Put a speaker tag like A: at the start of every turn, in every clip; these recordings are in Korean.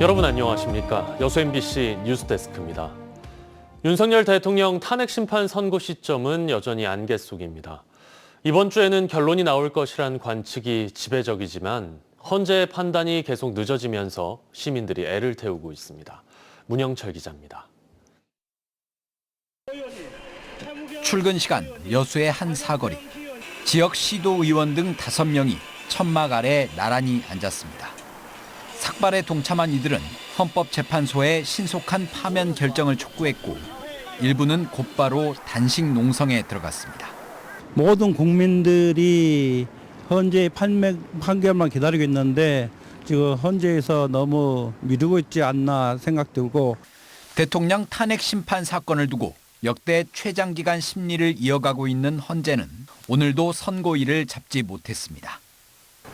A: 여러분 안녕하십니까? 여수 MBC 뉴스데스크입니다. 윤석열 대통령 탄핵 심판 선고 시점은 여전히 안개 속입니다. 이번 주에는 결론이 나올 것이란 관측이 지배적이지만 헌재의 판단이 계속 늦어지면서 시민들이 애를 태우고 있습니다. 문영철 기자입니다.
B: 출근 시간 여수의 한 사거리. 지역 시도의원 등 5명이 천막 아래 나란히 앉았습니다. 삭발에 동참한 이들은 헌법재판소의 신속한 파면 결정을 촉구했고 일부는 곧바로 단식 농성에 들어갔습니다.
C: 모든 국민들이 헌재의 판결만 기다리고 있는데 지금 헌재에서 너무 미루고 있지 않나 생각되고,
B: 대통령 탄핵 심판 사건을 두고 역대 최장기간 심리를 이어가고 있는 헌재는 오늘도 선고일을 잡지 못했습니다.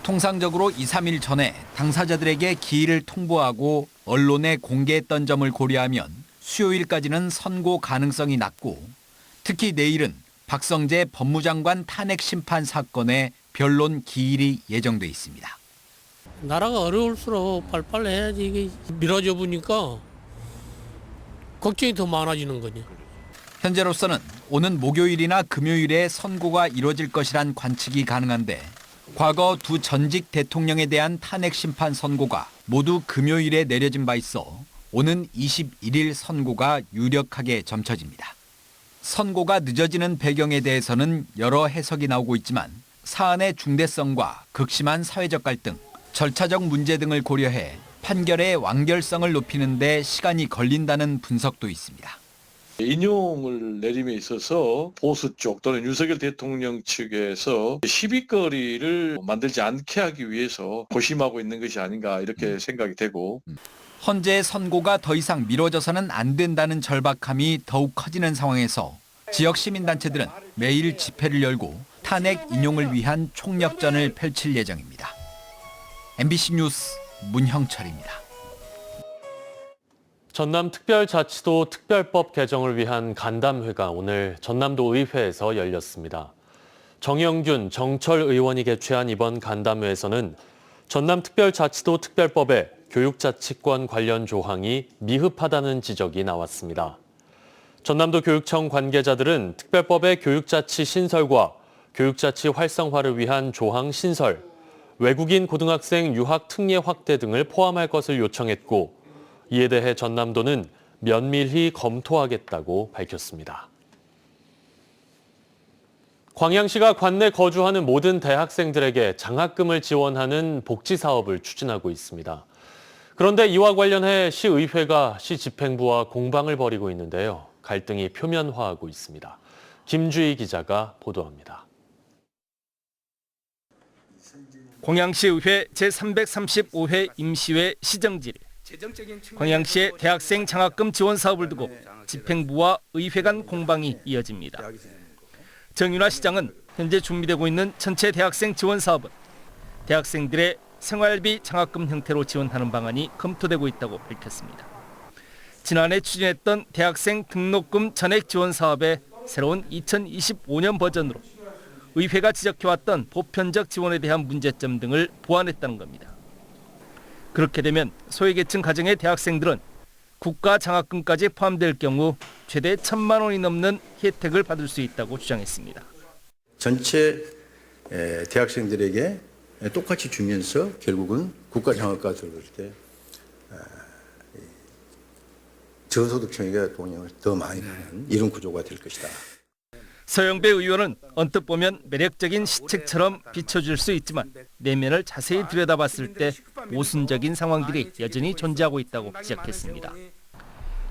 B: 통상적으로 2, 3일 전에 당사자들에게 기일을 통보하고 언론에 공개했던 점을 고려하면 수요일까지는 선고 가능성이 낮고, 특히 내일은 박성재 법무장관 탄핵 심판 사건의 변론 기일이 예정돼 있습니다.
D: 나라가 어려울수록 빨리빨리 해야지. 이게 미뤄져 보니까 걱정이 더 많아지는 거지.
B: 현재로서는 오는 목요일이나 금요일에 선고가 이뤄질 것이란 관측이 가능한데, 과거 두 전직 대통령에 대한 탄핵 심판 선고가 모두 금요일에 내려진 바 있어 오는 21일 선고가 유력하게 점쳐집니다. 선고가 늦어지는 배경에 대해서는 여러 해석이 나오고 있지만 사안의 중대성과 극심한 사회적 갈등, 절차적 문제 등을 고려해 판결의 완결성을 높이는 데 시간이 걸린다는 분석도 있습니다.
E: 인용을 내림에 있어서 보수 쪽 또는 윤석열 대통령 측에서 시비거리를 만들지 않게 하기 위해서 고심하고 있는 것이 아닌가 이렇게 생각이 되고,
B: 헌재의 선고가 더 이상 미뤄져서는 안 된다는 절박함이 더욱 커지는 상황에서 지역 시민단체들은 매일 집회를 열고 탄핵 인용을 위한 총력전을 펼칠 예정입니다. MBC 뉴스 문형철입니다.
A: 전남특별자치도 특별법 개정을 위한 간담회가 오늘 전남도 의회에서 열렸습니다. 정영균 정철 의원이 개최한 이번 간담회에서는 전남특별자치도 특별법에 교육자치권 관련 조항이 미흡하다는 지적이 나왔습니다. 전남도 교육청 관계자들은 특별법의 교육자치 신설과 교육자치 활성화를 위한 조항 신설, 외국인 고등학생 유학 특례 확대 등을 포함할 것을 요청했고, 이에 대해 전남도는 면밀히 검토하겠다고 밝혔습니다. 광양시가 관내 거주하는 모든 대학생들에게 장학금을 지원하는 복지 사업을 추진하고 있습니다. 그런데 이와 관련해 시의회가 시집행부와 공방을 벌이고 있는데요. 갈등이 표면화하고 있습니다. 김주희 기자가 보도합니다.
F: 광양시의회 제335회 임시회 시정질. 광양시의 대학생 장학금 지원 사업을 두고 집행부와 의회 간 공방이 이어집니다. 정윤아 시장은 현재 준비되고 있는 전체 대학생 지원 사업은 대학생들의 생활비 장학금 형태로 지원하는 방안이 검토되고 있다고 밝혔습니다. 지난해 추진했던 대학생 등록금 전액 지원 사업의 새로운 2025년 버전으로 의회가 지적해왔던 보편적 지원에 대한 문제점 등을 보완했다는 겁니다. 그렇게 되면 소외계층 가정의 대학생들은 국가 장학금까지 포함될 경우 최대 1,000만 원이 넘는 혜택을 받을 수 있다고 주장했습니다.
G: 전체 대학생들에게 똑같이 주면서 결국은 국가 장학과 들어올 때 저소득층에게 동영을 더 많이 하는 이런 구조가 될 것이다.
F: 서영배 의원은 언뜻 보면 매력적인 시책처럼 비춰질 수 있지만 내면을 자세히 들여다봤을 때 모순적인 상황들이 여전히 존재하고 있다고 지적했습니다.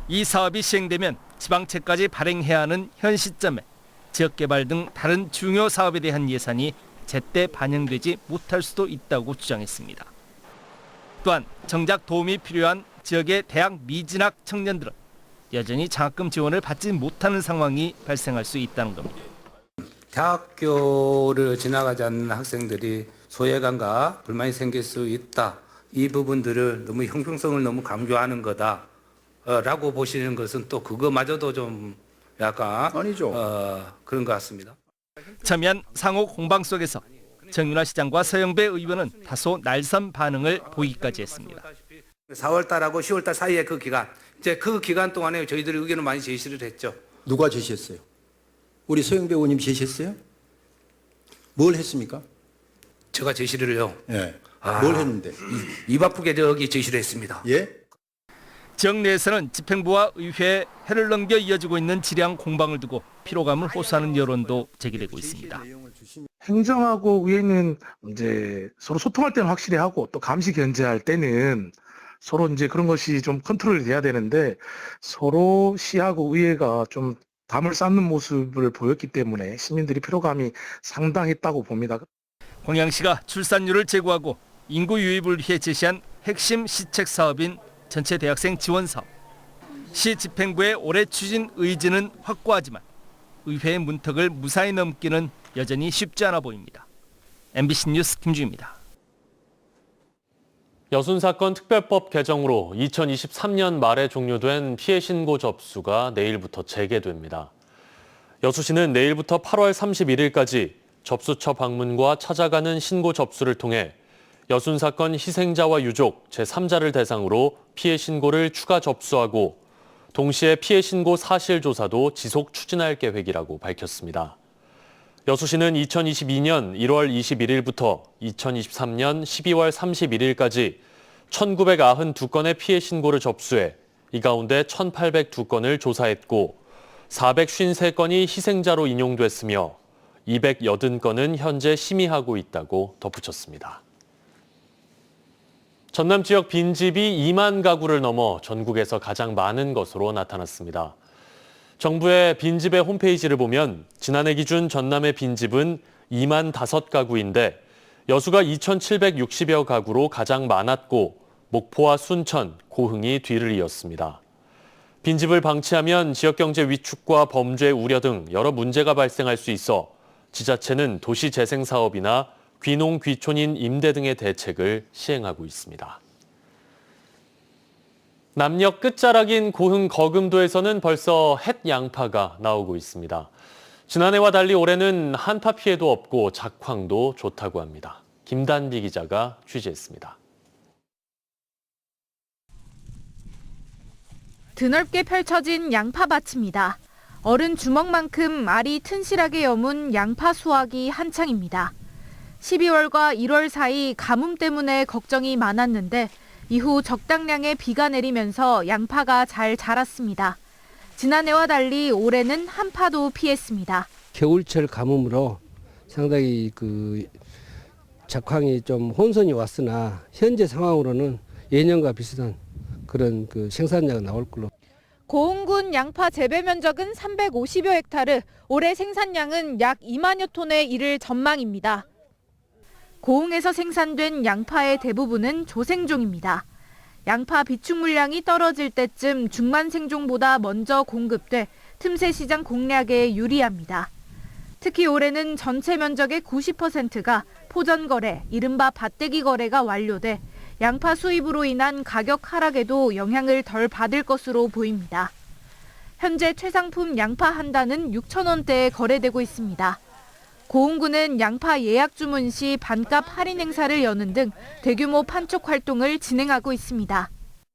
F: 이 사업이 시행되면 지방채까지 발행해야 하는 현 시점에 지역개발 등 다른 중요 사업에 대한 예산이 제때 반영되지 못할 수도 있다고 주장했습니다. 또한 정작 도움이 필요한 지역의 대학 미진학 청년들은 여전히 장학금 지원을 받지 못하는 상황이 발생할 수 있다는 겁니다.
H: 대학교를 지나가지 않는 학생들이 소외감과 불만이 생길 수 있다. 이 부분들을 너무 형평성을 너무 강조하는 거다라고 보시는 것은 또 그거마저도 좀 약간
G: 아니죠.
H: 그런 것 같습니다.
F: 첨예한 상호 공방 속에서 정윤아 시장과 서영배 의원은 다소 날선 반응을 보이기까지 했습니다.
H: 4월 달하고 10월 달 사이에 그 기간, 이제 그 기간 동안에 저희들이 의견을 많이 제시를 했죠.
G: 누가 제시했어요? 우리 소영배 의원님 제시했어요? 뭘 했습니까?
H: 제가 제시를요.
G: 예. 뭘 했는데?
H: 입 아프게 저기 제시를 했습니다.
G: 예?
F: 지역 내에서는 집행부와 의회에 해를 넘겨 이어지고 있는 질양 공방을 두고 피로감을 호소하는 여론도 제기되고 있습니다.
I: 행정하고 의회는 이제 서로 소통할 때는 확실히 하고 또 감시 견제할 때는 서로 이제 그런 것이 좀 컨트롤이 돼야 되는데 서로 시하고 의회가 좀 담을 쌓는 모습을 보였기 때문에 시민들이 피로감이 상당했다고 봅니다.
F: 광양시가 출산율을 제고하고 인구 유입을 위해 제시한 핵심 시책 사업인 전체 대학생 지원 사업. 시 집행부의 올해 추진 의지는 확고하지만 의회의 문턱을 무사히 넘기는 여전히 쉽지 않아 보입니다. MBC 뉴스 김주입니다.
A: 여순사건 특별법 개정으로 2023년 말에 종료된 피해 신고 접수가 내일부터 재개됩니다. 여수시는 내일부터 8월 31일까지 접수처 방문과 찾아가는 신고 접수를 통해 여순사건 희생자와 유족, 제3자를 대상으로 피해 신고를 추가 접수하고 동시에 피해 신고 사실 조사도 지속 추진할 계획이라고 밝혔습니다. 여수시는 2022년 1월 21일부터 2023년 12월 31일까지 1992건의 피해 신고를 접수해 이 가운데 1,802건을 조사했고 453건이 희생자로 인용됐으며 280건은 현재 심의하고 있다고 덧붙였습니다. 전남 지역 빈집이 2만 가구를 넘어 전국에서 가장 많은 것으로 나타났습니다. 정부의 빈집의 홈페이지를 보면 지난해 기준 전남의 빈집은 2만 5가구인데 여수가 2,760여 가구로 가장 많았고 목포와 순천, 고흥이 뒤를 이었습니다. 빈집을 방치하면 지역경제 위축과 범죄 우려 등 여러 문제가 발생할 수 있어 지자체는 도시재생사업이나 귀농, 귀촌인 임대 등의 대책을 시행하고 있습니다. 남녘 끝자락인 고흥 거금도에서는 벌써 햇 양파가 나오고 있습니다. 지난해와 달리 올해는 한파 피해도 없고 작황도 좋다고 합니다. 김단비 기자가 취재했습니다.
J: 드넓게 펼쳐진 양파밭입니다. 어른 주먹만큼 알이 튼실하게 여문 양파 수확이 한창입니다. 12월과 1월 사이 가뭄 때문에 걱정이 많았는데 이후 적당량의 비가 내리면서 양파가 잘 자랐습니다. 지난해와 달리 올해는 한파도 피했습니다.
K: 겨울철 가뭄으로 상당히 작황이 좀 혼선이 왔으나 현재 상황으로는 예년과 비슷한 그런 생산량이 나올 걸로.
J: 고흥군 양파 재배 면적은 350여 헥타르, 올해 생산량은 약 2만여 톤에 이를 전망입니다. 고흥에서 생산된 양파의 대부분은 조생종입니다. 양파 비축 물량이 떨어질 때쯤 중만 생종보다 먼저 공급돼 틈새 시장 공략에 유리합니다. 특히 올해는 전체 면적의 90%가 포전 거래, 이른바 밭대기 거래가 완료돼 양파 수입으로 인한 가격 하락에도 영향을 덜 받을 것으로 보입니다. 현재 최상품 양파 한 단은 6,000원대에 거래되고 있습니다. 고흥군은 양파 예약 주문 시 반값 할인 행사를 여는 등 대규모 판촉 활동을 진행하고 있습니다.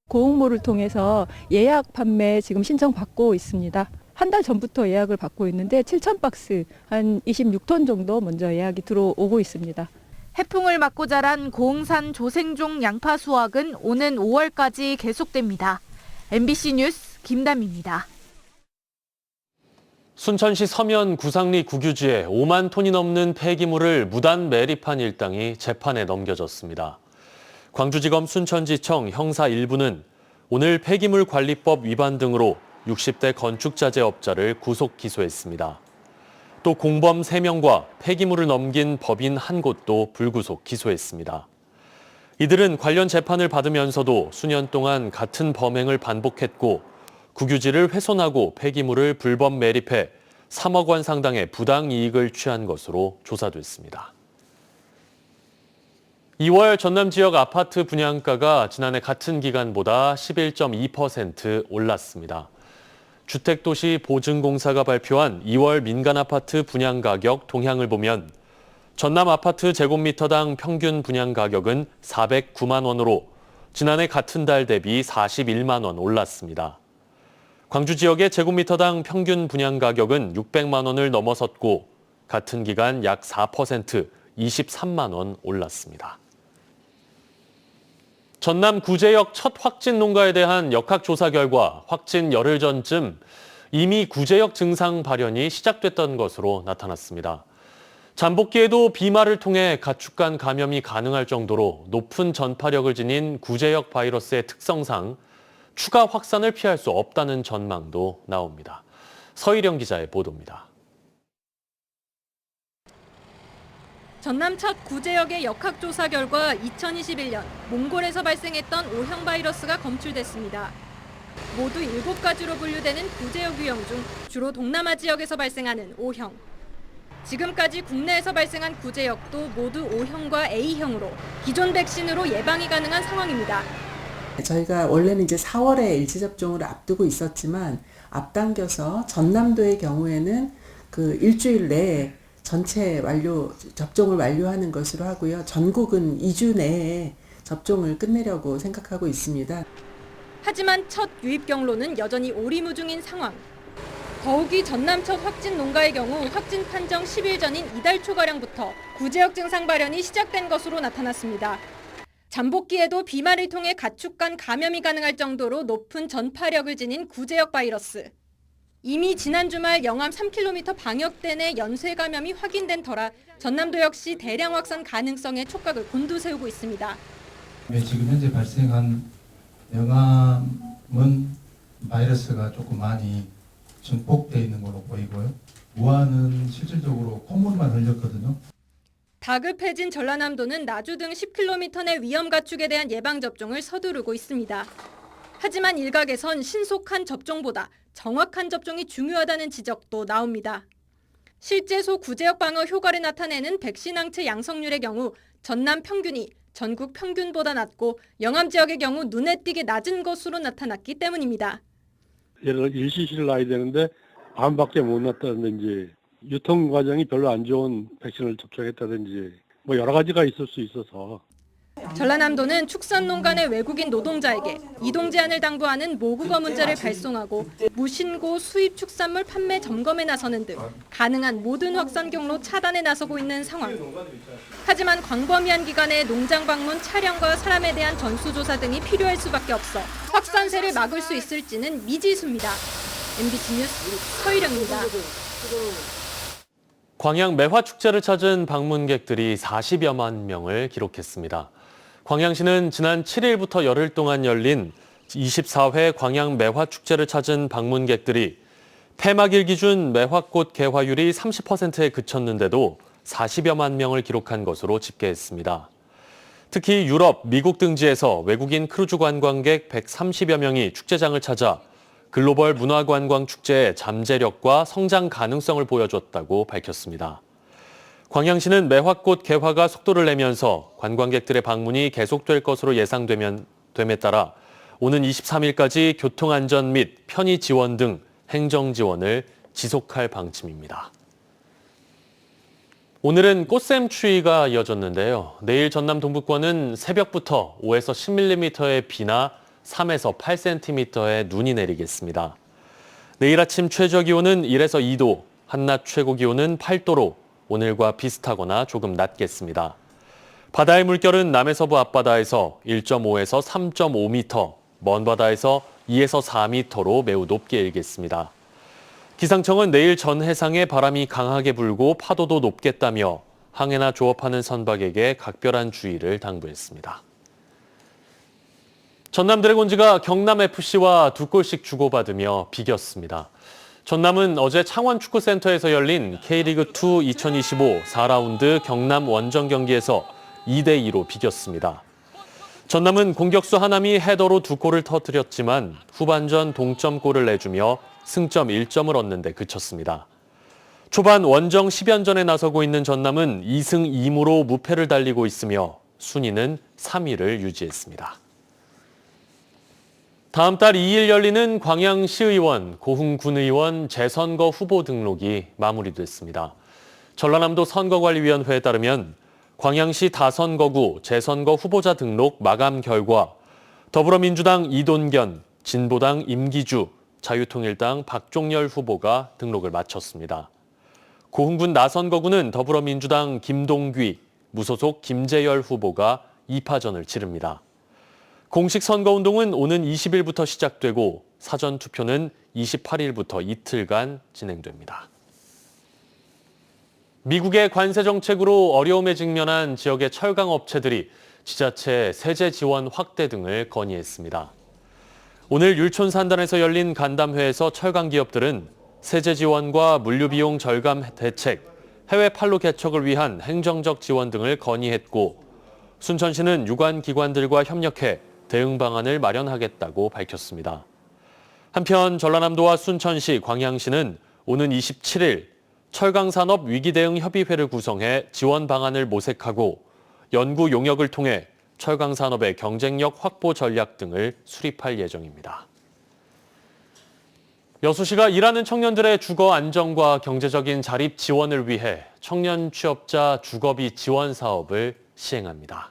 L: 고흥몰을 통해서 예약 판매 지금 신청받고 있습니다. 한 달 전부터 예약을 받고 있는데 7,000박스, 한 26톤 정도 먼저 예약이 들어오고 있습니다.
J: 해풍을 맞고 자란 고흥산 조생종 양파 수확은 오는 5월까지 계속됩니다. MBC 뉴스 김담입니다.
A: 순천시 서면 구상리 국유지에 5만 톤이 넘는 폐기물을 무단 매립한 일당이 재판에 넘겨졌습니다. 광주지검 순천지청 형사 1부는 오늘 폐기물관리법 위반 등으로 60대 건축자재업자를 구속 기소했습니다. 또 공범 3명과 폐기물을 넘긴 법인 한 곳도 불구속 기소했습니다. 이들은 관련 재판을 받으면서도 수년 동안 같은 범행을 반복했고 국유지를 훼손하고 폐기물을 불법 매립해 3억 원 상당의 부당 이익을 취한 것으로 조사됐습니다. 2월 전남 지역 아파트 분양가가 지난해 같은 기간보다 11.2% 올랐습니다. 주택도시보증공사가 발표한 2월 민간아파트 분양가격 동향을 보면 전남 아파트 제곱미터당 평균 분양가격은 409만 원으로 지난해 같은 달 대비 41만 원 올랐습니다. 광주 지역의 제곱미터당 평균 분양 가격은 600만 원을 넘어섰고 같은 기간 약 4% 23만 원 올랐습니다. 전남 구제역 첫 확진 농가에 대한 역학조사 결과 확진 열흘 전쯤 이미 구제역 증상 발현이 시작됐던 것으로 나타났습니다. 잠복기에도 비말을 통해 가축간 감염이 가능할 정도로 높은 전파력을 지닌 구제역 바이러스의 특성상 추가 확산을 피할 수 없다는 전망도 나옵니다. 서희령 기자의 보도입니다.
M: 전남 첫 구제역의 역학조사 결과 2021년 몽골에서 발생했던 O형 바이러스가 검출됐습니다. 모두 7가지로 분류되는 구제역 유형 중 주로 동남아 지역에서 발생하는 O형. 지금까지 국내에서 발생한 구제역도 모두 O형과 A형으로 기존 백신으로 예방이 가능한 상황입니다.
N: 저희가 원래는 이제 4월에 일시접종을 앞두고 있었지만 앞당겨서 전남도의 경우에는 그 일주일 내에 전체 접종을 완료하는 것으로 하고요. 전국은 2주 내에 접종을 끝내려고 생각하고 있습니다.
M: 하지만 첫 유입 경로는 여전히 오리무중인 상황. 더욱이 전남 첫 확진 농가의 경우 확진 판정 10일 전인 이달 초가량부터 구제역 증상 발현이 시작된 것으로 나타났습니다. 잠복기에도 비말을 통해 가축 간 감염이 가능할 정도로 높은 전파력을 지닌 구제역 바이러스. 이미 지난 주말 영암 3km 방역대 내 연쇄 감염이 확인된 터라 전남도 역시 대량 확산 가능성에 촉각을 곤두세우고 있습니다.
O: 지금 현재 발생한 영암은 바이러스가 조금 많이 증폭되어 있는 걸로 보이고요. 무안은 실질적으로 콧물만 흘렸거든요.
M: 다급해진 전라남도는 나주 등 10km 내 위험 가축에 대한 예방접종을 서두르고 있습니다. 하지만 일각에선 신속한 접종보다 정확한 접종이 중요하다는 지적도 나옵니다. 실제 소 구제역 방어 효과를 나타내는 백신 항체 양성률의 경우 전남 평균이 전국 평균보다 낮고 영암 지역의 경우 눈에 띄게 낮은 것으로 나타났기 때문입니다.
P: 예를 들어 일시시를 놔야 되는데 반밖에 못 놨다든지 유통 과정이 별로 안 좋은 백신을 접종했다든지 뭐 여러 가지가 있을 수 있어서.
M: 전라남도는 축산농가 내 외국인 노동자에게 이동 제한을 당부하는 모국어 문자를 발송하고 무신고 수입 축산물 판매 점검에 나서는 등 가능한 모든 확산 경로 차단에 나서고 있는 상황. 하지만 광범위한 기간에 농장 방문, 차량과 사람에 대한 전수조사 등이 필요할 수밖에 없어 확산세를 막을 수 있을지는 미지수입니다. MBC 뉴스 서희령입니다.
A: 광양 매화축제를 찾은 방문객들이 40여만 명을 기록했습니다. 광양시는 지난 7일부터 열흘 동안 열린 24회 광양 매화축제를 찾은 방문객들이 폐막일 기준 매화꽃 개화율이 30%에 그쳤는데도 40여만 명을 기록한 것으로 집계했습니다. 특히 유럽, 미국 등지에서 외국인 크루즈 관광객 130여 명이 축제장을 찾아 글로벌 문화관광 축제의 잠재력과 성장 가능성을 보여줬다고 밝혔습니다. 광양시는 매화꽃 개화가 속도를 내면서 관광객들의 방문이 계속될 것으로 예상됨에 따라 오는 23일까지 교통안전 및 편의 지원 등 행정 지원을 지속할 방침입니다. 오늘은 꽃샘 추위가 이어졌는데요. 내일 전남 동부권은 새벽부터 5에서 10mm의 비나 3에서 8cm의 눈이 내리겠습니다. 내일 아침 최저 기온은 1에서 2도, 한낮 최고 기온은 8도로 오늘과 비슷하거나 조금 낮겠습니다. 바다의 물결은 남해서부 앞바다에서 1.5에서 3.5m, 먼 바다에서 2에서 4m로 매우 높게 일겠습니다. 기상청은 내일 전 해상에 바람이 강하게 불고 파도도 높겠다며 항해나 조업하는 선박에게 각별한 주의를 당부했습니다. 전남 드래곤즈가 경남FC와 2골씩 주고받으며 비겼습니다. 전남은 어제 창원축구센터에서 열린 K리그2 2025 4라운드 경남 원정 경기에서 2대2로 비겼습니다. 전남은 공격수 하남이 헤더로 2골을 터뜨렸지만 후반전 동점골을 내주며 승점 1점을 얻는 데 그쳤습니다. 초반 원정 10연전에 나서고 있는 전남은 2승 2무로 무패를 달리고 있으며 순위는 3위를 유지했습니다. 다음 달 2일 열리는 광양시의원, 고흥군의원 재선거 후보 등록이 마무리됐습니다. 전라남도 선거관리위원회에 따르면 광양시 다선거구 재선거 후보자 등록 마감 결과 더불어민주당 이돈견, 진보당 임기주, 자유통일당 박종열 후보가 등록을 마쳤습니다. 고흥군 나선거구는 더불어민주당 김동귀, 무소속 김재열 후보가 2파전을 치릅니다. 공식 선거운동은 오는 20일부터 시작되고 사전투표는 28일부터 이틀간 진행됩니다. 미국의 관세 정책으로 어려움에 직면한 지역의 철강업체들이 지자체 세제 지원 확대 등을 건의했습니다. 오늘 율촌산단에서 열린 간담회에서 철강 기업들은 세제 지원과 물류비용 절감 대책, 해외 판로 개척을 위한 행정적 지원 등을 건의했고 순천시는 유관 기관들과 협력해 대응 방안을 마련하겠다고 밝혔습니다. 한편 전라남도와 순천시, 광양시는 오는 27일 철강산업 위기대응협의회를 구성해 지원 방안을 모색하고 연구 용역을 통해 철강산업의 경쟁력 확보 전략 등을 수립할 예정입니다. 여수시가 일하는 청년들의 주거 안정과 경제적인 자립 지원을 위해 청년 취업자 주거비 지원 사업을 시행합니다.